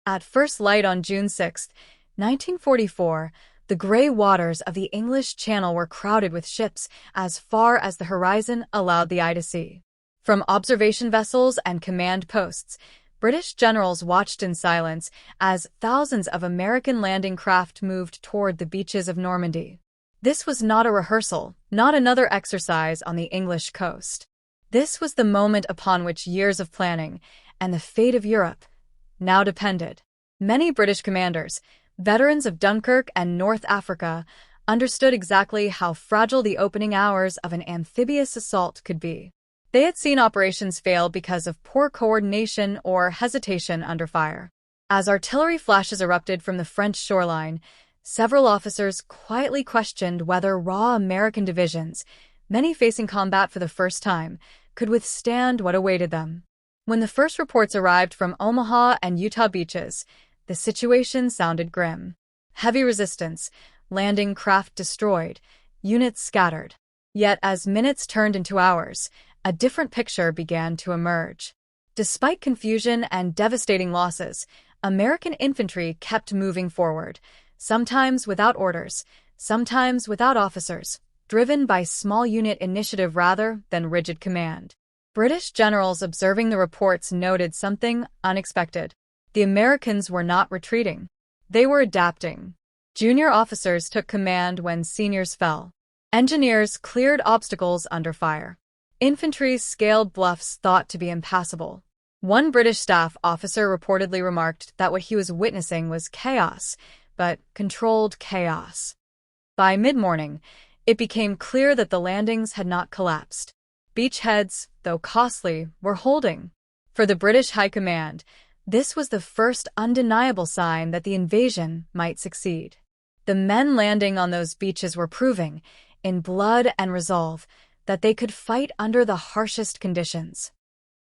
At first light on June 6, 1944, the gray waters of the English Channel were crowded with ships as far as the horizon allowed the eye to see. From observation vessels and command posts, British generals watched in silence as thousands of American landing craft moved toward the beaches of Normandy. This was not a rehearsal, not another exercise on the English coast. This was the moment upon which years of planning and the fate of Europe now depended. Many British commanders, veterans of Dunkirk and North Africa, understood exactly how fragile the opening hours of an amphibious assault could be. They had seen operations fail because of poor coordination or hesitation under fire. As artillery flashes erupted from the French shoreline, several officers quietly questioned whether raw American divisions, many facing combat for the first time, could withstand what awaited them. When the first reports arrived from Omaha and Utah beaches, the situation sounded grim. Heavy resistance, landing craft destroyed, units scattered. Yet as minutes turned into hours, a different picture began to emerge. Despite confusion and devastating losses, American infantry kept moving forward, sometimes without orders, sometimes without officers, driven by small unit initiative rather than rigid command. British generals observing the reports noted something unexpected. The Americans were not retreating. They were adapting. Junior officers took command when seniors fell. Engineers cleared obstacles under fire. Infantry scaled bluffs thought to be impassable. One British staff officer reportedly remarked that what he was witnessing was chaos, but controlled chaos. By mid-morning, it became clear that the landings had not collapsed. Beachheads, though costly, were holding. For the British High Command, this was the first undeniable sign that the invasion might succeed. The men landing on those beaches were proving, in blood and resolve, that they could fight under the harshest conditions.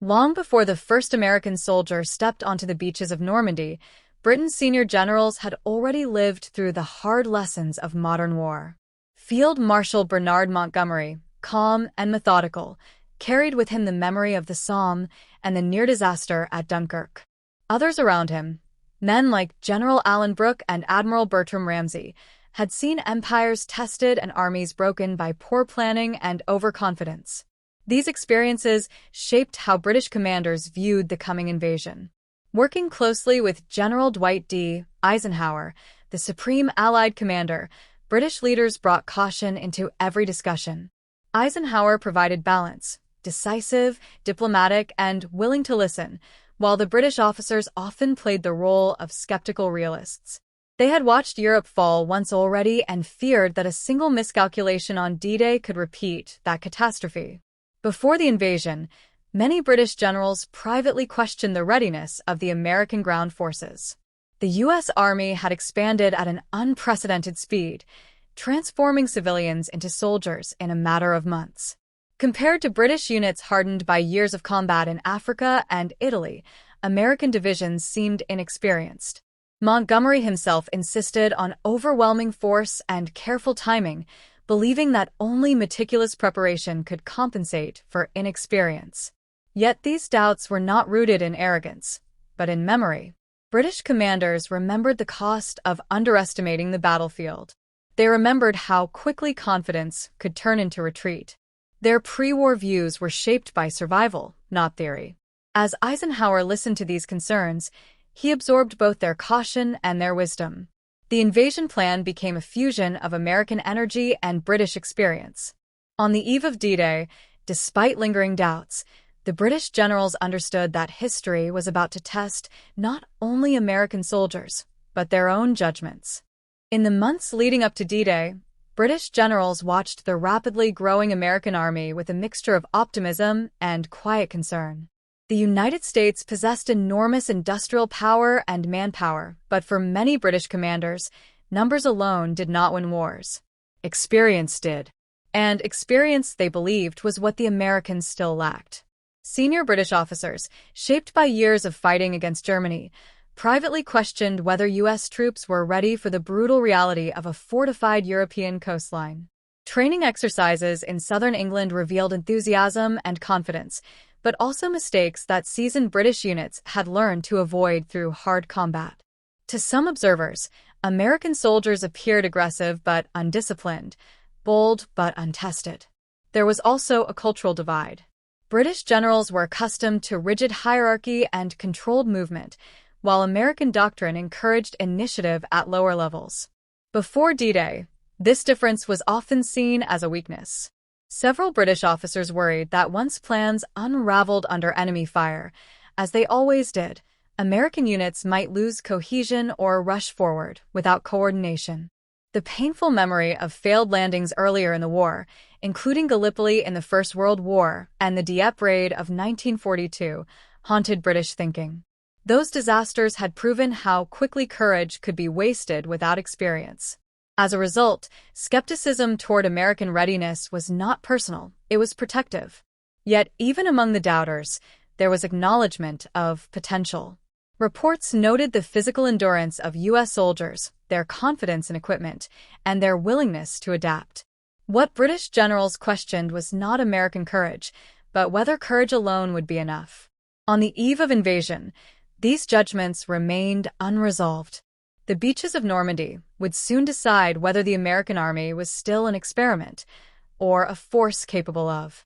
Long before the first American soldier stepped onto the beaches of Normandy, Britain's senior generals had already lived through the hard lessons of modern war. Field Marshal Bernard Montgomery, calm and methodical, carried with him the memory of the Somme and the near disaster at Dunkirk. Others around him, men like General Alan Brooke and Admiral Bertram Ramsay, had seen empires tested and armies broken by poor planning and overconfidence. These experiences shaped how British commanders viewed the coming invasion. Working closely with General Dwight D. Eisenhower, the supreme Allied commander, British leaders brought caution into every discussion. Eisenhower provided balance, decisive, diplomatic, and willing to listen, while the British officers often played the role of skeptical realists. They had watched Europe fall once already and feared that a single miscalculation on D-Day could repeat that catastrophe. Before the invasion, many British generals privately questioned the readiness of the American ground forces. The U.S. Army had expanded at an unprecedented speed, transforming civilians into soldiers in a matter of months. Compared to British units hardened by years of combat in Africa and Italy, American divisions seemed inexperienced. Montgomery himself insisted on overwhelming force and careful timing, believing that only meticulous preparation could compensate for inexperience. Yet these doubts were not rooted in arrogance, but in memory. British commanders remembered the cost of underestimating the battlefield. They remembered how quickly confidence could turn into retreat. Their pre-war views were shaped by survival, not theory. As Eisenhower listened to these concerns, he absorbed both their caution and their wisdom. The invasion plan became a fusion of American energy and British experience. On the eve of D-Day, despite lingering doubts, the British generals understood that history was about to test not only American soldiers, but their own judgments. In the months leading up to D-Day, British generals watched the rapidly growing American army with a mixture of optimism and quiet concern. The United States possessed enormous industrial power and manpower, but for many British commanders, numbers alone did not win wars. Experience did. And experience, they believed, was what the Americans still lacked. Senior British officers, shaped by years of fighting against Germany, privately questioned whether U.S. troops were ready for the brutal reality of a fortified European coastline. Training exercises in southern England revealed enthusiasm and confidence, but also mistakes that seasoned British units had learned to avoid through hard combat. To some observers, American soldiers appeared aggressive but undisciplined, bold but untested. There was also a cultural divide. British generals were accustomed to rigid hierarchy and controlled movement, while American doctrine encouraged initiative at lower levels. Before D-Day, this difference was often seen as a weakness. Several British officers worried that once plans unraveled under enemy fire, as they always did, American units might lose cohesion or rush forward without coordination. The painful memory of failed landings earlier in the war, including Gallipoli in the First World War and the Dieppe raid of 1942, haunted British thinking. Those disasters had proven how quickly courage could be wasted without experience. As a result, skepticism toward American readiness was not personal, it was protective. Yet, even among the doubters, there was acknowledgement of potential. Reports noted the physical endurance of U.S. soldiers, their confidence in equipment, and their willingness to adapt. What British generals questioned was not American courage, but whether courage alone would be enough. On the eve of invasion, these judgments remained unresolved. The beaches of Normandy would soon decide whether the American army was still an experiment or a force capable of.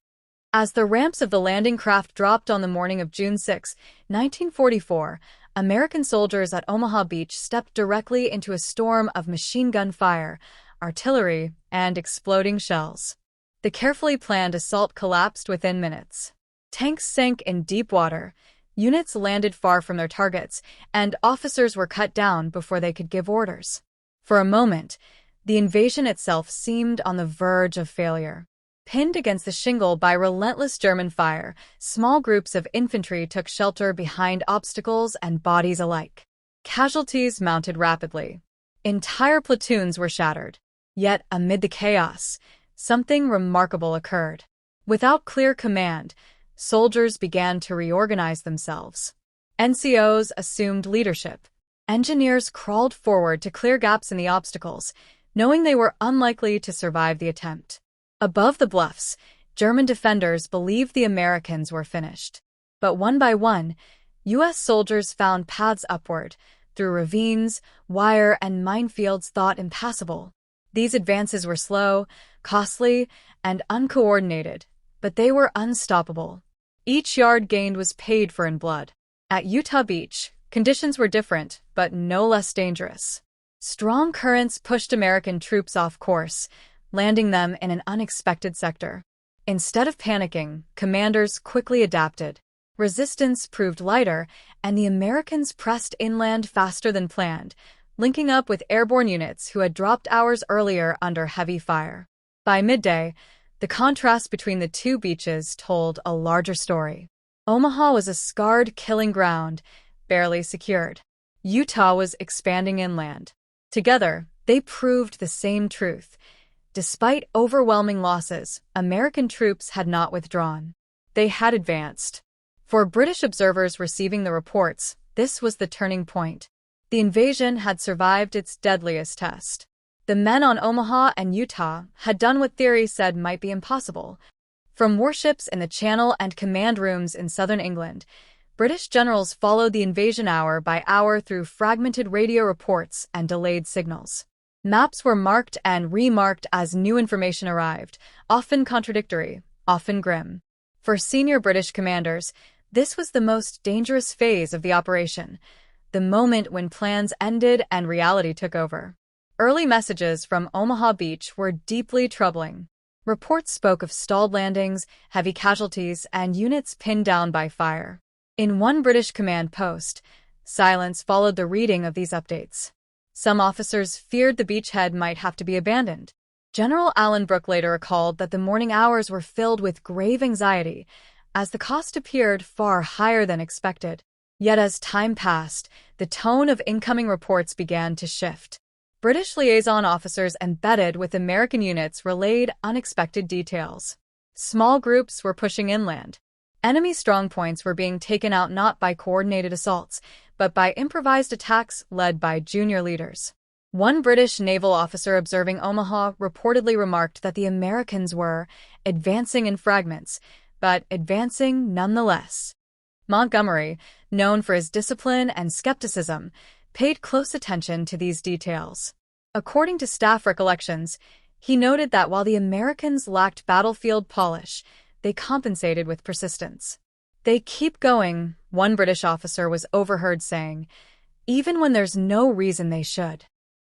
As the ramps of the landing craft dropped on the morning of June 6, 1944, American soldiers at Omaha Beach stepped directly into a storm of machine gun fire, artillery, and exploding shells. The carefully planned assault collapsed within minutes. Tanks sank in deep water, units landed far from their targets, and officers were cut down before they could give orders. For a moment, the invasion itself seemed on the verge of failure. Pinned against the shingle by relentless German fire, small groups of infantry took shelter behind obstacles and bodies alike. Casualties mounted rapidly. Entire platoons were shattered. Yet, amid the chaos, something remarkable occurred. Without clear command, soldiers began to reorganize themselves. NCOs assumed leadership. Engineers crawled forward to clear gaps in the obstacles, knowing they were unlikely to survive the attempt. Above the bluffs, German defenders believed the Americans were finished. But one by one, U.S. soldiers found paths upward, through ravines, wire, and minefields thought impassable. These advances were slow, costly, and uncoordinated, but they were unstoppable. Each yard gained was paid for in blood. At Utah Beach, conditions were different, but no less dangerous. Strong currents pushed American troops off course, landing them in an unexpected sector. Instead of panicking, commanders quickly adapted. Resistance proved lighter, and the Americans pressed inland faster than planned, linking up with airborne units who had dropped hours earlier under heavy fire. By midday, the contrast between the two beaches told a larger story. Omaha was a scarred killing ground, barely secured. Utah was expanding inland. Together, they proved the same truth. Despite overwhelming losses, American troops had not withdrawn. They had advanced. For British observers receiving the reports, this was the turning point. The invasion had survived its deadliest test. The men on Omaha and Utah had done what theory said might be impossible. From warships in the Channel and command rooms in southern England, British generals followed the invasion hour by hour through fragmented radio reports and delayed signals. Maps were marked and remarked as new information arrived, often contradictory, often grim. For senior British commanders, this was the most dangerous phase of the operation, the moment when plans ended and reality took over. Early messages from Omaha Beach were deeply troubling. Reports spoke of stalled landings, heavy casualties, and units pinned down by fire. In one British command post, silence followed the reading of these updates. Some officers feared the beachhead might have to be abandoned. General Alan Brooke later recalled that the morning hours were filled with grave anxiety, as the cost appeared far higher than expected. Yet as time passed, the tone of incoming reports began to shift. British liaison officers embedded with American units relayed unexpected details. Small groups were pushing inland. Enemy strongpoints were being taken out not by coordinated assaults, but by improvised attacks led by junior leaders. One British naval officer observing Omaha reportedly remarked that the Americans were advancing in fragments, but advancing nonetheless. Montgomery, known for his discipline and skepticism, paid close attention to these details. According to staff recollections, he noted that while the Americans lacked battlefield polish, they compensated with persistence. "They keep going," one British officer was overheard saying, "even when there's no reason they should."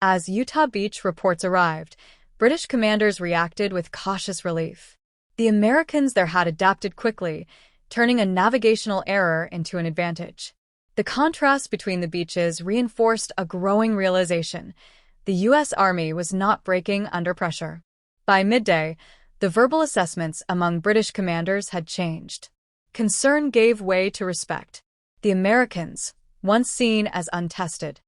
As Utah Beach reports arrived, British commanders reacted with cautious relief. The Americans there had adapted quickly, turning a navigational error into an advantage. The contrast between the beaches reinforced a growing realization: the U.S. Army was not breaking under pressure. By midday, the verbal assessments among British commanders had changed. Concern gave way to respect. The Americans, once seen as untested.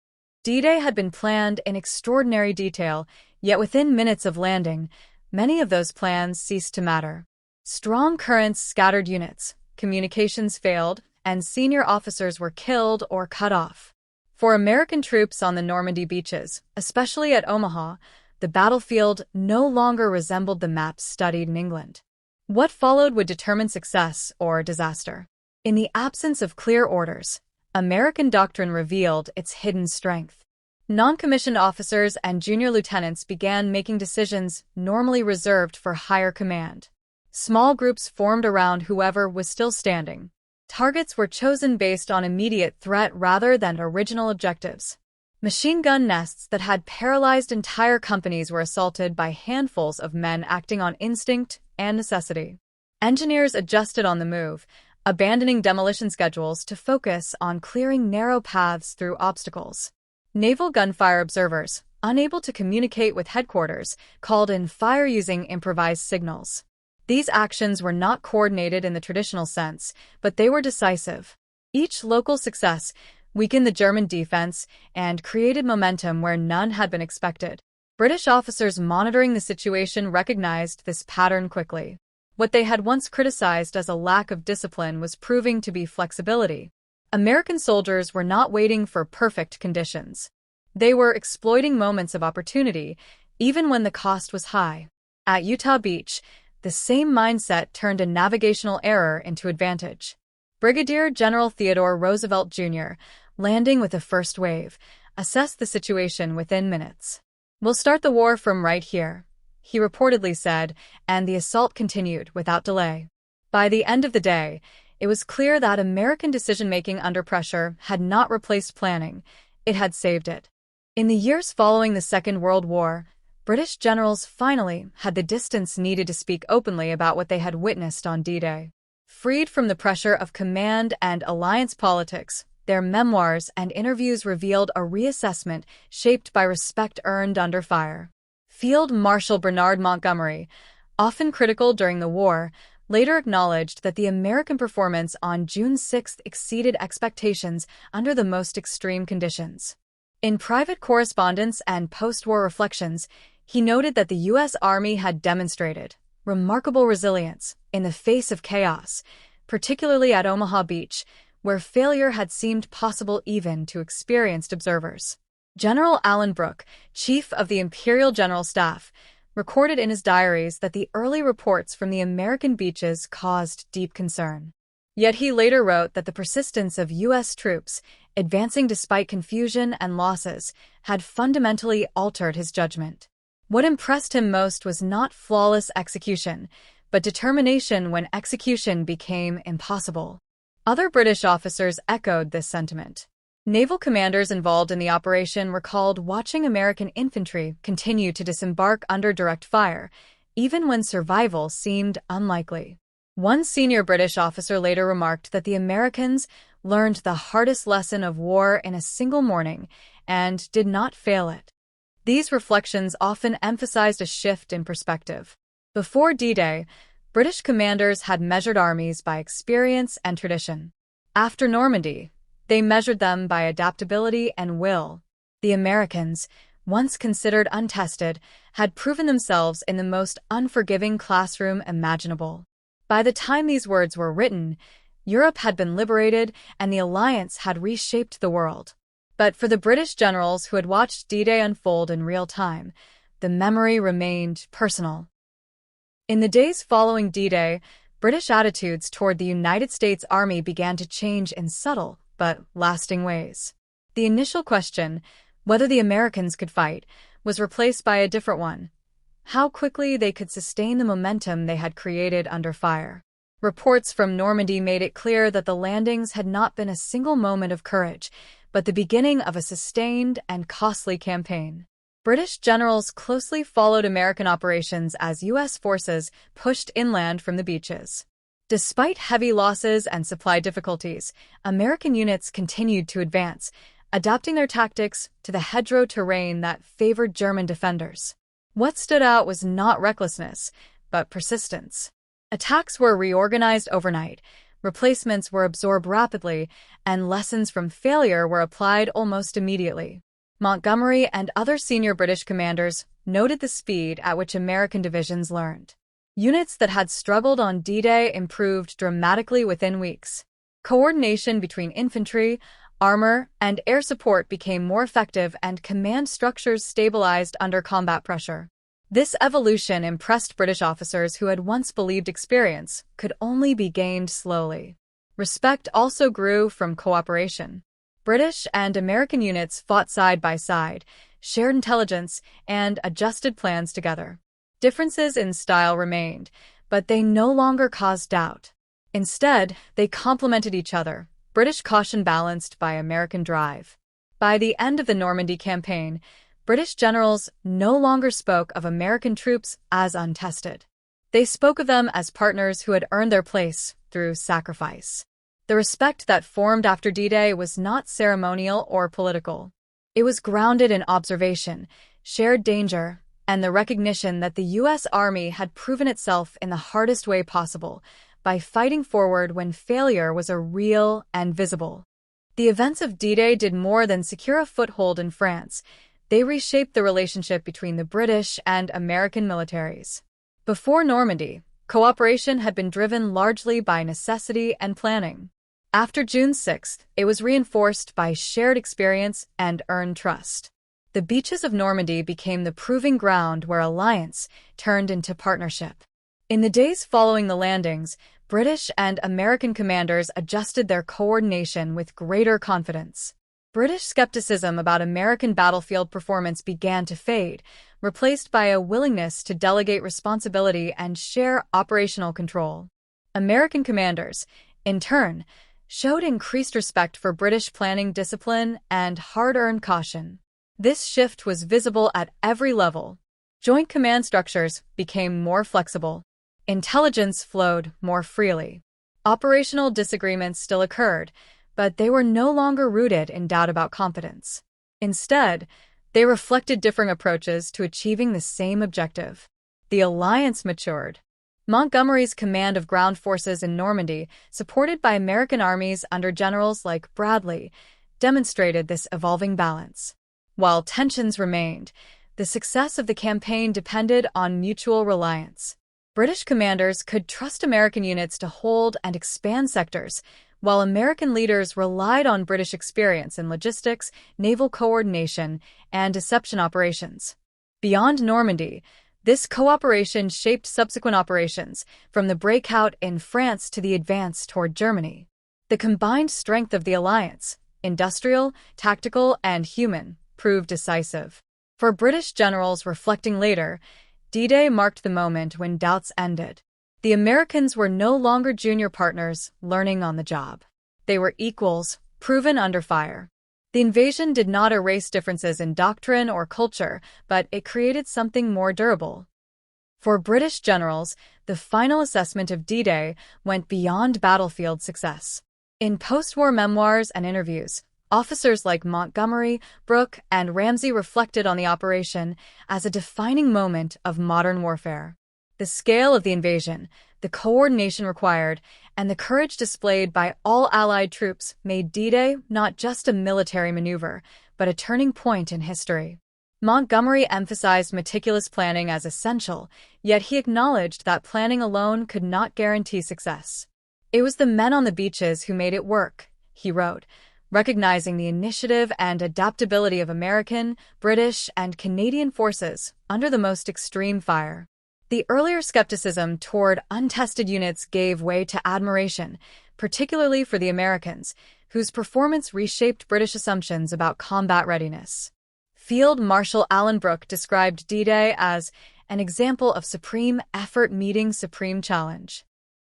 D-Day had been planned in extraordinary detail, yet within minutes of landing, many of those plans ceased to matter. Strong currents scattered units, communications failed, and senior officers were killed or cut off. For American troops on the Normandy beaches, especially at Omaha, the battlefield no longer resembled the maps studied in England. What followed would determine success or disaster. In the absence of clear orders, American doctrine revealed its hidden strength. Non-commissioned officers and junior lieutenants began making decisions normally reserved for higher command. Small groups formed around whoever was still standing. Targets were chosen based on immediate threat rather than original objectives. Machine gun nests that had paralyzed entire companies were assaulted by handfuls of men acting on instinct and necessity. Engineers adjusted on the move, abandoning demolition schedules to focus on clearing narrow paths through obstacles. Naval gunfire observers, unable to communicate with headquarters, called in fire using improvised signals. These actions were not coordinated in the traditional sense, but they were decisive. Each local success weakened the German defense and created momentum where none had been expected. British officers monitoring the situation recognized this pattern quickly. What they had once criticized as a lack of discipline was proving to be flexibility. American soldiers were not waiting for perfect conditions. They were exploiting moments of opportunity, even when the cost was high. At Utah Beach, the same mindset turned a navigational error into advantage. Brigadier General Theodore Roosevelt Jr., landing with the first wave, assessed the situation within minutes. "We'll start the war from right here," he reportedly said, and the assault continued without delay. By the end of the day, it was clear that American decision-making under pressure had not replaced planning, it had saved it. In the years following the Second World War, British generals finally had the distance needed to speak openly about what they had witnessed on D-Day. Freed from the pressure of command and alliance politics, their memoirs and interviews revealed a reassessment shaped by respect earned under fire. Field Marshal Bernard Montgomery, often critical during the war, later acknowledged that the American performance on June 6 exceeded expectations under the most extreme conditions. In private correspondence and post-war reflections, he noted that the U.S. Army had demonstrated remarkable resilience in the face of chaos, particularly at Omaha Beach, where failure had seemed possible even to experienced observers. General Alan Brooke, chief of the Imperial General Staff, recorded in his diaries that the early reports from the American beaches caused deep concern. Yet he later wrote that the persistence of U.S. troops, advancing despite confusion and losses, had fundamentally altered his judgment. What impressed him most was not flawless execution, but determination when execution became impossible. Other British officers echoed this sentiment. Naval commanders involved in the operation recalled watching American infantry continue to disembark under direct fire, even when survival seemed unlikely. One senior British officer later remarked that the Americans learned the hardest lesson of war in a single morning and did not fail it. These reflections often emphasized a shift in perspective. Before D-Day, British commanders had measured armies by experience and tradition. After Normandy, they measured them by adaptability and will. The Americans, once considered untested, had proven themselves in the most unforgiving classroom imaginable. By the time these words were written, Europe had been liberated and the alliance had reshaped the world. But for the British generals who had watched D-Day unfold in real time, the memory remained personal. In the days following D-Day, British attitudes toward the United States Army began to change in subtle but lasting ways. The initial question, whether the Americans could fight, was replaced by a different one: how quickly they could sustain the momentum they had created under fire. Reports from Normandy made it clear that the landings had not been a single moment of courage, but the beginning of a sustained and costly campaign. British generals closely followed American operations as U.S. forces pushed inland from the beaches. Despite heavy losses and supply difficulties, American units continued to advance, adapting their tactics to the hedgerow terrain that favored German defenders. What stood out was not recklessness, but persistence. Attacks were reorganized overnight, replacements were absorbed rapidly, and lessons from failure were applied almost immediately. Montgomery and other senior British commanders noted the speed at which American divisions learned. Units that had struggled on D-Day improved dramatically within weeks. Coordination between infantry, armor, and air support became more effective, and command structures stabilized under combat pressure. This evolution impressed British officers who had once believed experience could only be gained slowly. Respect also grew from cooperation. British and American units fought side by side, shared intelligence, and adjusted plans together. Differences in style remained, but they no longer caused doubt. Instead, they complemented each other, British caution balanced by American drive. By the end of the Normandy campaign, British generals no longer spoke of American troops as untested. They spoke of them as partners who had earned their place through sacrifice. The respect that formed after D-Day was not ceremonial or political. It was grounded in observation, shared danger, and the recognition that the U.S. Army had proven itself in the hardest way possible, by fighting forward when failure was real and visible. The events of D-Day did more than secure a foothold in France. They reshaped the relationship between the British and American militaries. Before Normandy, cooperation had been driven largely by necessity and planning. After June 6th, it was reinforced by shared experience and earned trust. The beaches of Normandy became the proving ground where alliance turned into partnership. In the days following the landings, British and American commanders adjusted their coordination with greater confidence. British skepticism about American battlefield performance began to fade, replaced by a willingness to delegate responsibility and share operational control. American commanders, in turn, showed increased respect for British planning discipline and hard-earned caution. This shift was visible at every level. Joint command structures became more flexible. Intelligence flowed more freely. Operational disagreements still occurred, but they were no longer rooted in doubt about competence. Instead, they reflected differing approaches to achieving the same objective. The alliance matured. Montgomery's command of ground forces in Normandy, supported by American armies under generals like Bradley, demonstrated this evolving balance. While tensions remained, the success of the campaign depended on mutual reliance. British commanders could trust American units to hold and expand sectors, while American leaders relied on British experience in logistics, naval coordination, and deception operations. Beyond Normandy, this cooperation shaped subsequent operations, from the breakout in France to the advance toward Germany. The combined strength of the alliance, industrial, tactical, and human, proved decisive. For British generals reflecting later, D-Day marked the moment when doubts ended. The Americans were no longer junior partners learning on the job. They were equals, proven under fire. The invasion did not erase differences in doctrine or culture, but it created something more durable. For British generals, the final assessment of D-Day went beyond battlefield success. In post-war memoirs and interviews, officers like Montgomery, Brooke, and Ramsey reflected on the operation as a defining moment of modern warfare. The scale of the invasion, the coordination required, and the courage displayed by all Allied troops made D-Day not just a military maneuver, but a turning point in history. Montgomery emphasized meticulous planning as essential, yet he acknowledged that planning alone could not guarantee success. It was the men on the beaches who made it work, he wrote, recognizing the initiative and adaptability of American, British, and Canadian forces under the most extreme fire. The earlier skepticism toward untested units gave way to admiration, particularly for the Americans, whose performance reshaped British assumptions about combat readiness. Field Marshal Alan Brooke described D-Day as an example of supreme effort meeting supreme challenge.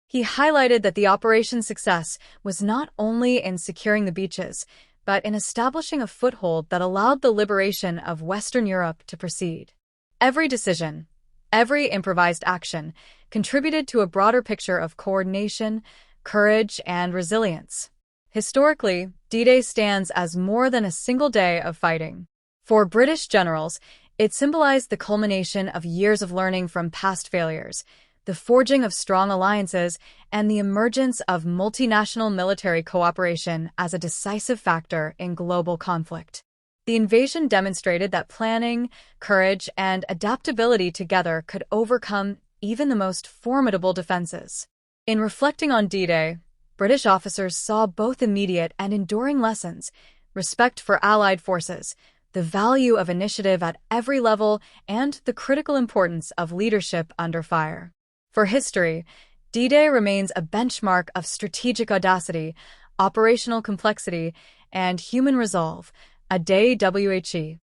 He highlighted that the operation's success was not only in securing the beaches, but in establishing a foothold that allowed the liberation of Western Europe to proceed. Every decision, every improvised action, contributed to a broader picture of coordination, courage, and resilience. Historically, D-Day stands as more than a single day of fighting. For British generals, it symbolized the culmination of years of learning from past failures, the forging of strong alliances, and the emergence of multinational military cooperation as a decisive factor in global conflict. The invasion demonstrated that planning, courage, and adaptability together could overcome even the most formidable defenses. In reflecting on D-Day, British officers saw both immediate and enduring lessons: respect for Allied forces, the value of initiative at every level, and the critical importance of leadership under fire. For history, D-Day remains a benchmark of strategic audacity, operational complexity, and human resolve, a day WHE